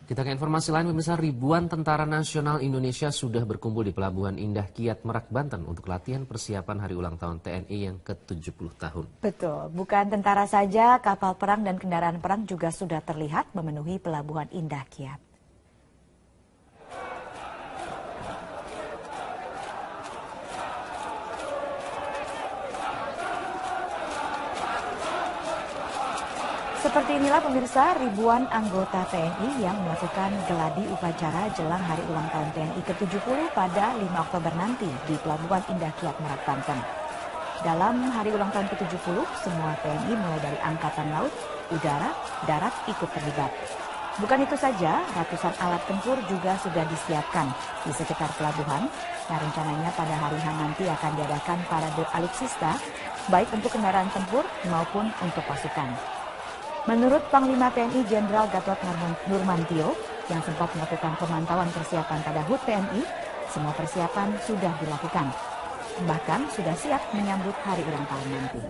Kita ke informasi lain, pemirsa. Ribuan tentara nasional Indonesia sudah berkumpul di Pelabuhan Indah Kiat, Merak, Banten untuk latihan persiapan hari ulang tahun TNI yang ke-70 tahun. Betul, bukan tentara saja, kapal perang dan kendaraan perang juga sudah terlihat memenuhi Pelabuhan Indah Kiat. Seperti inilah pemirsa, ribuan anggota TNI yang melakukan geladi upacara jelang hari ulang tahun TNI ke-70 pada 5 Oktober nanti di Pelabuhan Indah Kiat, Merak, Banten. Dalam hari ulang tahun ke-70, semua TNI mulai dari Angkatan Laut, Udara, Darat ikut terlibat. Bukan itu saja, ratusan alat tempur juga sudah disiapkan di sekitar pelabuhan. Nah, rencananya pada hari H nanti akan diadakan parade alutsista, baik untuk kendaraan tempur maupun untuk pasukan. Menurut Panglima TNI Jenderal Gatot Nurmantio yang sempat melakukan pemantauan persiapan pada HUT TNI, semua persiapan sudah dilakukan. Bahkan sudah siap menyambut hari ulang tahun nanti.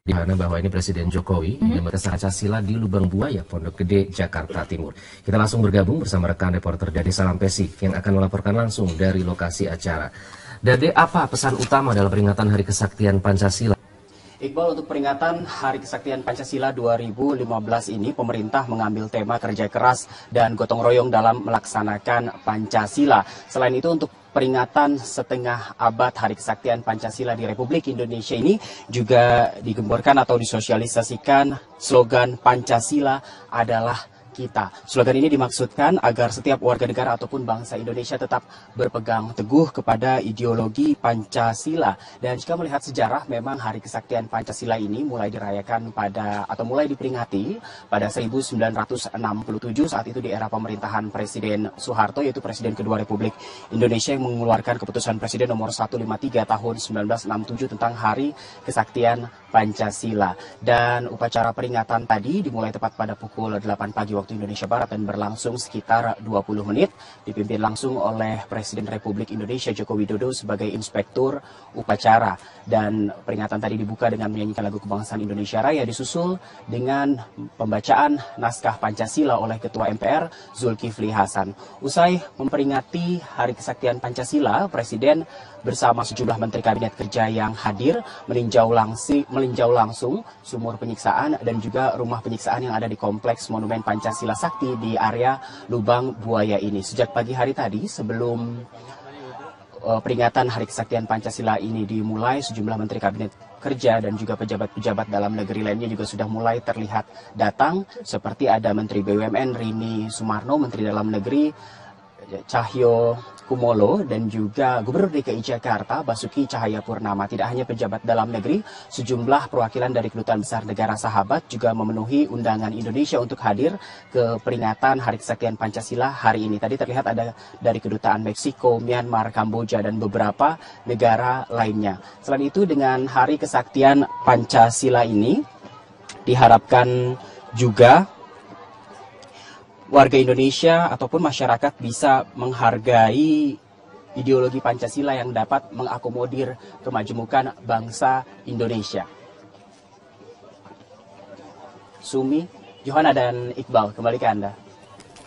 Di mana bahwa ini Presiden Jokowi yang Pancasila di Lubang Buaya, Pondok Gede, Jakarta Timur. Kita langsung bergabung bersama rekan reporter Dade Salampesi yang akan melaporkan langsung dari lokasi acara. Dade, apa pesan utama dalam peringatan Hari Kesaktian Pancasila? Iqbal, untuk peringatan Hari Kesaktian Pancasila 2015 ini, pemerintah mengambil tema kerja keras dan gotong royong dalam melaksanakan Pancasila. Selain itu, untuk peringatan setengah abad Hari Kesaktian Pancasila di Republik Indonesia ini juga digemborkan atau disosialisasikan slogan Pancasila adalah kita. Slogan ini dimaksudkan agar setiap warga negara ataupun bangsa Indonesia tetap berpegang teguh kepada ideologi Pancasila. Dan jika melihat sejarah, memang Hari Kesaktian Pancasila ini mulai dirayakan mulai diperingati pada 1967, saat itu di era pemerintahan Presiden Soeharto, yaitu Presiden kedua Republik Indonesia, yang mengeluarkan keputusan Presiden nomor 153 tahun 1967 tentang Hari Kesaktian Pancasila. Dan upacara peringatan tadi dimulai tepat pada pukul 8 pagi waktu Indonesia Barat dan berlangsung sekitar 20 menit, dipimpin langsung oleh Presiden Republik Indonesia Joko Widodo sebagai inspektur upacara. Dan peringatan tadi dibuka dengan menyanyikan lagu kebangsaan Indonesia Raya, disusul dengan pembacaan naskah Pancasila oleh Ketua MPR Zulkifli Hasan. Usai memperingati Hari Kesaktian Pancasila, Presiden bersama sejumlah Menteri Kabinet Kerja yang hadir meninjau langsung sumur penyiksaan dan juga rumah penyiksaan yang ada di Kompleks Monumen Pancasila Sakti di area Lubang Buaya ini. Sejak pagi hari tadi, sebelum peringatan Hari Kesaktian Pancasila ini dimulai, sejumlah Menteri Kabinet Kerja dan juga pejabat-pejabat dalam negeri lainnya juga sudah mulai terlihat datang, seperti ada Menteri BUMN Rini Sumarno, Menteri Dalam Negeri Cahyo Kumolo, dan juga Gubernur DKI Jakarta Basuki Cahayapurnama. Tidak hanya pejabat dalam negeri, sejumlah perwakilan dari Kedutaan Besar Negara Sahabat juga memenuhi undangan Indonesia untuk hadir ke peringatan Hari Kesaktian Pancasila hari ini. Tadi terlihat ada dari Kedutaan Meksiko, Myanmar, Kamboja, dan beberapa negara lainnya. Selain itu, dengan Hari Kesaktian Pancasila ini diharapkan juga warga Indonesia ataupun masyarakat bisa menghargai ideologi Pancasila yang dapat mengakomodir kemajemukan bangsa Indonesia. Sumi, Johanna, dan Iqbal, kembali ke Anda.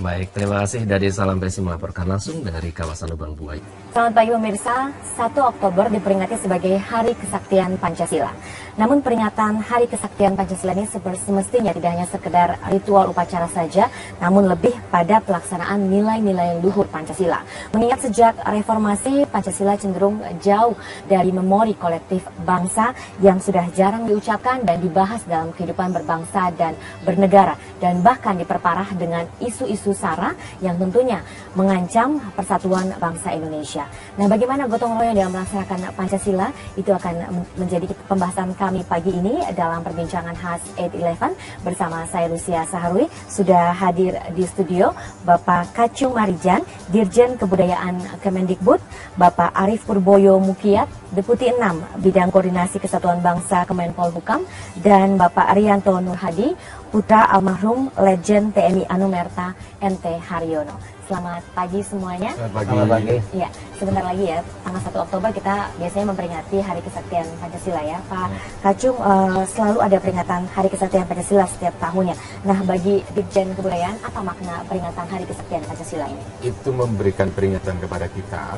Baik, terima kasih Dade Salampesi melaporkan langsung dari kawasan Lubang Buaya. Selamat pagi pemirsa, 1 Oktober diperingati sebagai Hari Kesaktian Pancasila. Namun peringatan Hari Kesaktian Pancasila ini semestinya tidak hanya sekedar ritual upacara saja, namun lebih pada pelaksanaan nilai-nilai luhur Pancasila. Mengingat sejak reformasi, Pancasila cenderung jauh dari memori kolektif bangsa yang sudah jarang diucapkan dan dibahas dalam kehidupan berbangsa dan bernegara, dan bahkan diperparah dengan isu-isu SARA yang tentunya mengancam persatuan bangsa Indonesia. Nah, bagaimana gotong royong dalam melaksanakan Pancasila? Itu akan menjadi pembahasan kami pagi ini dalam perbincangan khas 8-11 bersama saya Lucia Saharwi. Sudah hadir di studio Bapak Kacung Marijan, Dirjen Kebudayaan Kemendikbud, Bapak Arief Purboyo Mukiat, Deputi 6 Bidang Koordinasi Kesatuan Bangsa Kemenpol Hukam, dan Bapak Arianto Nurhadi, putra almarhum Legend TNI Anumerta NT Haryono. Selamat pagi semuanya. Selamat pagi. Ya, sebentar lagi ya, tanggal 1 Oktober kita biasanya memperingati Hari Kesaktian Pancasila ya. Pak Kacung, selalu ada peringatan Hari Kesaktian Pancasila setiap tahunnya. Nah, bagi Ditjen Kebudayaan, apa makna peringatan Hari Kesaktian Pancasila ini? Itu memberikan peringatan kepada kita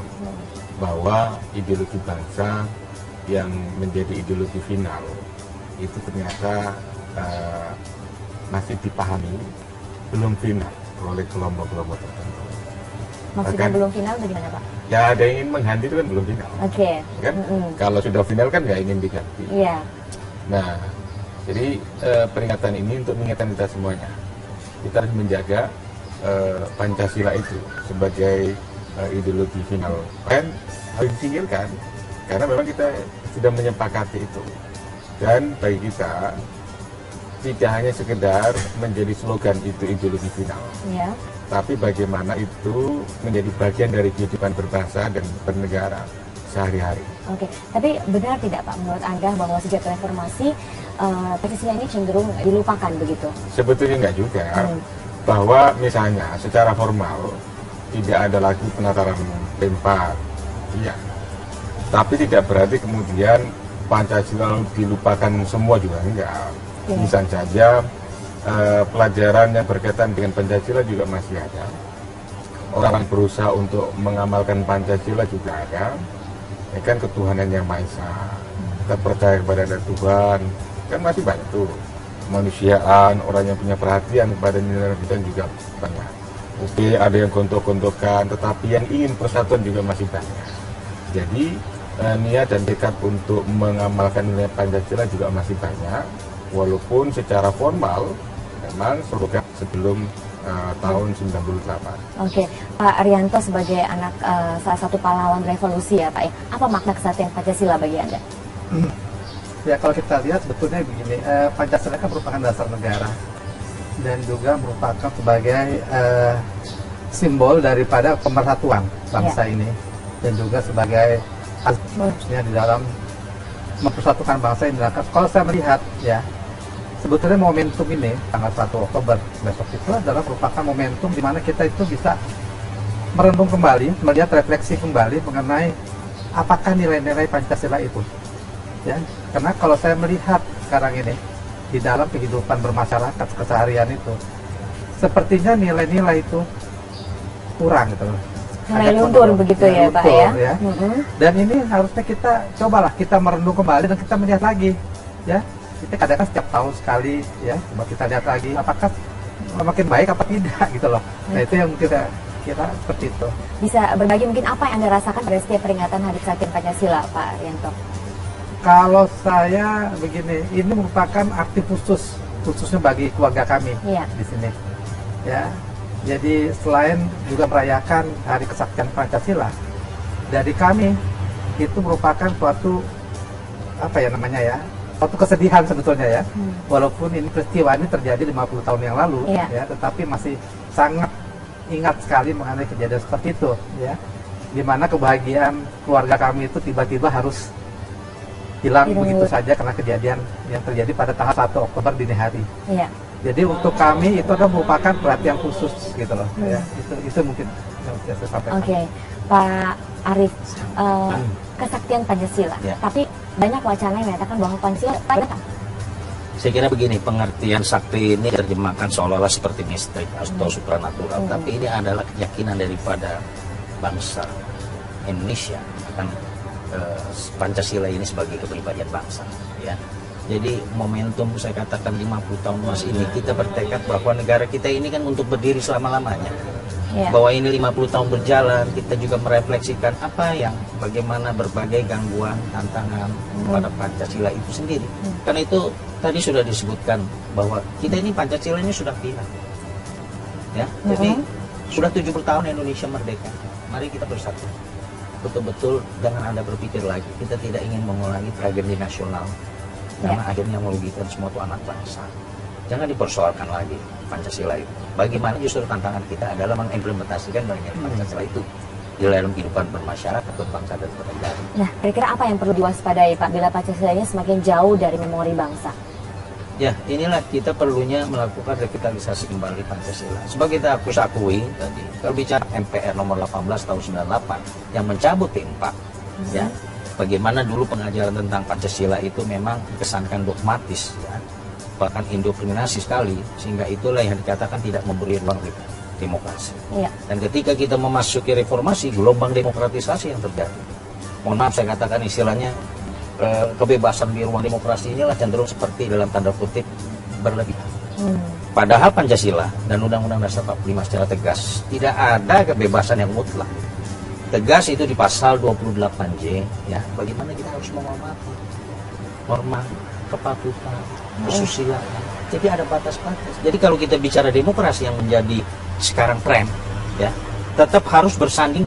bahwa ideologi bangsa yang menjadi ideologi final itu ternyata masih dipahami belum final oleh kelompok-kelompok tertentu. Maksudnya belum final bagaimana Pak? Ya ada yang ingin mengganti itu kan belum final. Oke. Kan? Kalau sudah final kan nggak ingin diganti. Iya. Nah, jadi peringatan ini untuk mengingatkan kita semuanya. Kita harus menjaga Pancasila itu sebagai ideologi final. Kan harus disingkirkan karena memang kita sudah menyepakati itu. Dan bagi kita tidak hanya sekedar menjadi slogan itu ideologi final, Iya. tapi bagaimana itu menjadi bagian dari kehidupan berbangsa dan bernegara sehari-hari. Oke, tapi benar tidak Pak menurut Anda bahwa sejak reformasi Pancasila ini cenderung dilupakan begitu? Sebetulnya enggak juga, bahwa misalnya secara formal tidak ada lagi penataran P4, iya. Tapi tidak berarti kemudian Pancasila dilupakan semua juga enggak. Misalnya saja pelajaran yang berkaitan dengan Pancasila juga masih ada. Orang berusaha untuk mengamalkan Pancasila juga ada. Ya kan ketuhanan yang Maha Esa. Kita percaya kepada ada Tuhan. Kan masih banyak tuh. Kemanusiaan, orang yang punya perhatian kepada nilai kita juga banyak. Oke, ada yang gontok-gontokan, tetapi yang ingin persatuan juga masih banyak. Jadi niat dan tekad untuk mengamalkan nilai Pancasila juga masih banyak. Walaupun secara formal memang slogan sebelum tahun 98. Oke, Pak Arianto sebagai anak salah satu pahlawan revolusi ya Pak ya, apa makna kesatuan Pancasila bagi Anda? Ya kalau kita lihat sebetulnya begini, Pancasila kan merupakan dasar negara dan juga merupakan sebagai simbol daripada pemersatuan bangsa ini dan juga sebagai asasnya di dalam mempersatukan bangsa ini. Kalau saya melihat ya, sebetulnya momentum ini tanggal 1 Oktober besok itu adalah merupakan momentum di mana kita itu bisa merenung kembali, melihat refleksi kembali mengenai apakah nilai-nilai Pancasila itu. Ya, karena kalau saya melihat sekarang ini di dalam kehidupan bermasyarakat keseharian itu, sepertinya nilai-nilai itu kurang gitu loh. Nilai luntur begitu ya Pak ya. Dan ini harusnya kita cobalah kita merenung kembali dan kita melihat lagi ya. Kita kadang-kadang setiap tahun sekali ya, coba kita lihat lagi apakah makin baik apa tidak gitu loh. Nah itu yang kita kira seperti itu. Bisa berbagi mungkin apa yang Anda rasakan pada setiap peringatan Hari Kesaktian Pancasila Pak Arianto? Kalau saya begini, ini merupakan arti khususnya bagi keluarga kami di sini ya. Jadi selain juga merayakan Hari Kesaktian Pancasila, dari kami itu merupakan suatu apa ya namanya ya, suatu kesedihan sebetulnya ya. Walaupun ini peristiwa ini terjadi 50 tahun yang lalu ya, tetapi masih sangat ingat sekali mengenai kejadian seperti itu ya. Dimana kebahagiaan keluarga kami itu tiba-tiba harus hilang begitu saja karena kejadian yang terjadi pada tanggal 1 Oktober dini hari. Iya. Jadi untuk kami itu adalah merupakan perhatian khusus gitu loh. Ya, itu mungkin yang bisa saya sampaikan. Oke, Pak Arief, kesaktian Pancasila. Tapi banyak wacana yang mengatakan bahwa Pancasila saya kira begini, pengertian sakti ini terjemahkan seolah-olah seperti mistik atau supranatural, tapi ini adalah keyakinan daripada bangsa Indonesia akan Pancasila ini sebagai kepribadian bangsa ya. Jadi momentum saya katakan 50 tahun mas ini kita bertekad bahwa negara kita ini kan untuk berdiri selama-lamanya. Bahwa ini 50 tahun berjalan, kita juga merefleksikan apa yang bagaimana berbagai gangguan, tantangan pada Pancasila itu sendiri. Karena itu tadi sudah disebutkan bahwa kita ini Pancasila ini sudah final. Ya. Jadi sudah 70 tahun Indonesia merdeka. Mari kita bersatu. Betul-betul jangan Anda berpikir lagi, kita tidak ingin mengulangi tragedi nasional karena akhirnya merugikan semua tuh anak bangsa. Jangan dipersoalkan lagi Pancasila itu. Bagaimana justru tantangan kita adalah mengimplementasikan bagian Pancasila itu di dalam kehidupan bermasyarakat, berbangsa dan bernegara. Nah, kira-kira apa yang perlu diwaspadai Pak bila Pancasila ini semakin jauh dari memori bangsa? Ya, inilah kita perlunya melakukan revitalisasi kembali Pancasila. Sebagai kita akui tadi, kalau bicara MPR nomor 18 tahun 98 yang mencabut P4, ya, bagaimana dulu pengajaran tentang Pancasila itu memang dikesankan dogmatis, ya, bahkan indoktrinasi sekali, sehingga itulah yang dikatakan tidak memberi ruang demokrasi. Ya. Dan ketika kita memasuki reformasi, gelombang demokratisasi yang terjadi. Mohon maaf saya katakan istilahnya, kebebasan di ruang demokrasi inilah cenderung seperti dalam tanda kutip berlebihan. Padahal Pancasila dan Undang-Undang Dasar 45 secara tegas tidak ada kebebasan yang mutlak. Tegas itu di pasal 28J, ya, bagaimana kita harus menghormati norma kepatuhan, kesusilaan. Jadi ada batas-batas. Jadi kalau kita bicara demokrasi yang menjadi sekarang tren, ya, tetap harus bersanding